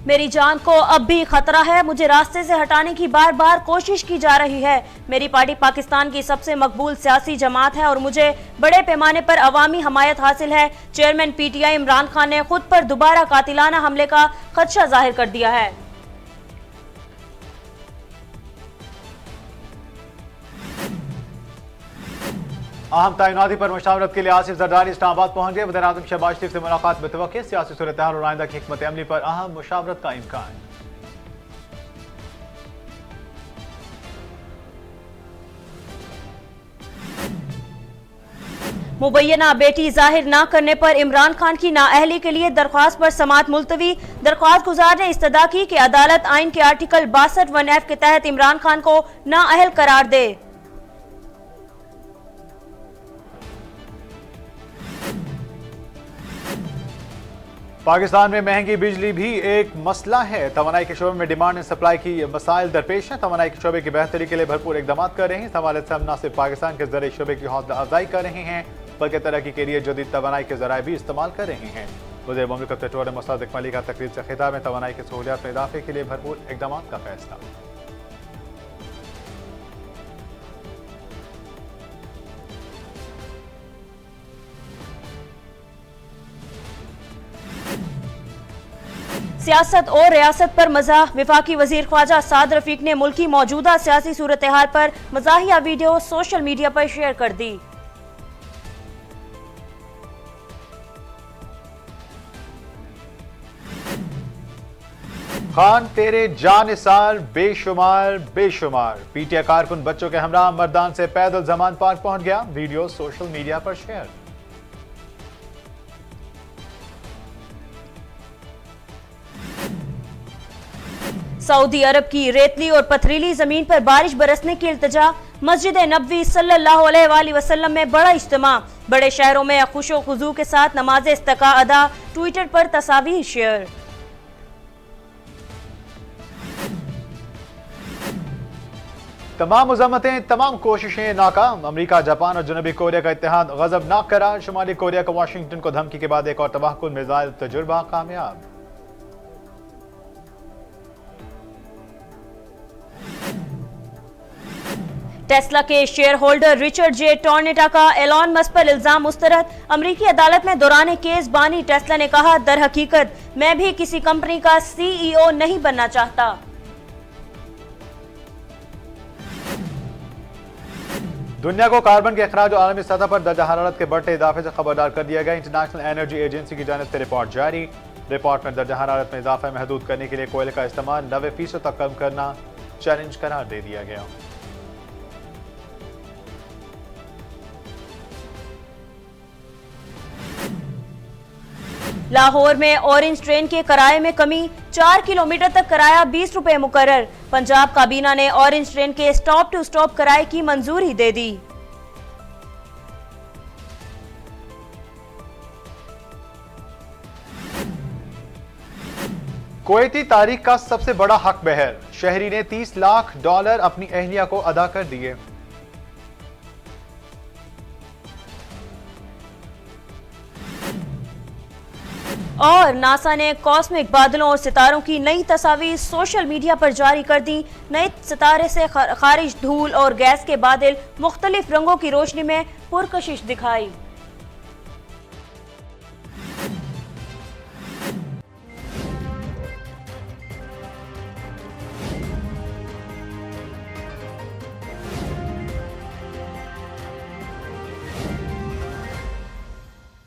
मेरी जान को अब भी खतरा है, मुझे रास्ते से हटाने की बार बार कोशिश की जा रही है। मेरी पार्टी पाकिस्तान की सबसे मकबूल सियासी जमात है और मुझे बड़े पैमाने पर अवामी हमायत हासिल है। चेयरमैन पीटीआई इमरान खान ने खुद पर दोबारा कातिलाना हमले का खदशा जाहिर कर दिया है। अहम तैनाती पर मुशावरत के लिए आसिफ जरदारी इस्लामाबाद पहुंच गए। वज़ीर आज़म शहबाज शरीफ से मुलाकात में तवक्को, सियासी सूरत हाल और आइंदा की हिकमत अमली पर अहम मुशावरत का इम्कान। मुबैना बेटी जाहिर न करने पर इमरान खान की नाअहली के लिए दरख्वास्त पर समाअत मुलतवी। दरख्वास्त गुजार ने इस्तदा की कि अदालत आइन के आर्टिकल 62(1)(f) के तहत इमरान खान को नाअहल करार दे। पाकिस्तान में महंगी बिजली भी एक मसला है। तवानाई के शोबे में डिमांड एंड सप्लाई की मसाइल दरपेश हैं। तवानाई के शोबे की बेहतरी के लिए भरपूर इकदाम कर रहे हैं। सवाल सब न सिर्फ पाकिस्तान के जरिए शोबे की हौसला अफजाई कर रहे हैं बल्कि तरक्की के लिए जदीद तवानाई के जराए भी इस्तेमाल कर रहे हैं। वज़ीर मुमलिकत पेट्रोलियम मुस्तफ़ा अली का तकरीर से खिताब में तवानाई की सहूलियात में इजाफे के लिए भरपूर इकदाम का फैसला। सियासत और रियासत पर मज़ाह। वफाकी वजीर ख्वाजा साद रफीक ने मुल्की मौजूदा सियासी सूरत हाल पर मज़ाहिया वीडियो सोशल मीडिया पर शेयर कर दी। खान तेरे जानिसार बेशुमार बेशुमार। पीटीआई कारकुन बच्चों के हमरा मर्दान से पैदल जमान पार्क पहुंच गया। वीडियो सोशल मीडिया पर शेयर। सऊदी अरब की रेतली और पथरीली जमीन पर बारिश बरसने की इल्तिजा। मस्जिद नबवी सल्लल्लाहु अलैहि वसल्लम में बड़ा इज्तिमा। बड़े शहरों में खुशो खुजू के साथ नमाज इस्तिका अदा। ट्विटर पर तस्वीर शेयर। तमाम मुज़म्मतें, तमाम कोशिशें नाकाम। अमेरिका, जापान और जनूबी कोरिया का इत्तेहाद गज़बनाक करार। शुमाली कोरिया को वाशिंगटन को धमकी के बाद एक और तबाहकुन मिसाइल तजुर्बा कामयाब। टेस्ला के शेयर होल्डर रिचर्ड जे टॉर्नेटा का एलॉन मस्क पर इल्जाम मुस्तरद। अमेरिकी अदालत में दौरान केस बानी टेस्ला ने कहा, दर हकीकत मैं भी किसी कंपनी का सीईओ नहीं बनना चाहता। दुनिया को कार्बन के अखराज और आलमी सतह पर दर्जा हरारत के बढ़ते इजाफे से खबरदार कर दिया गया। इंटरनेशनल एनर्जी एजेंसी की जानिब से रिपोर्ट जारी। रिपोर्ट में दर्जा हरारत में इजाफा महदूद करने के लिए कोयले का इस्तेमाल 90% तक कम करना चैलेंज करार दे दिया गया। लाहौर में ऑरेंज ट्रेन के किराए में कमी। 4 किलोमीटर तक किराया 20 रुपए मुकर्रर। पंजाब काबीना ने ऑरेंज ट्रेन के स्टॉप टू स्टॉप किराए की मंजूरी दे दी। कुवैती तारीख का सबसे बड़ा हक बहर। शहरी ने $30 लाख अपनी अहलिया को अदा कर दिए। और नासा ने कॉस्मिक बादलों और सितारों की नई तस्वीर सोशल मीडिया पर जारी कर दी। नए सितारे से खारिज धूल और गैस के बादल मुख्तलिफ रंगों की रोशनी में पुरकशिश दिखाई।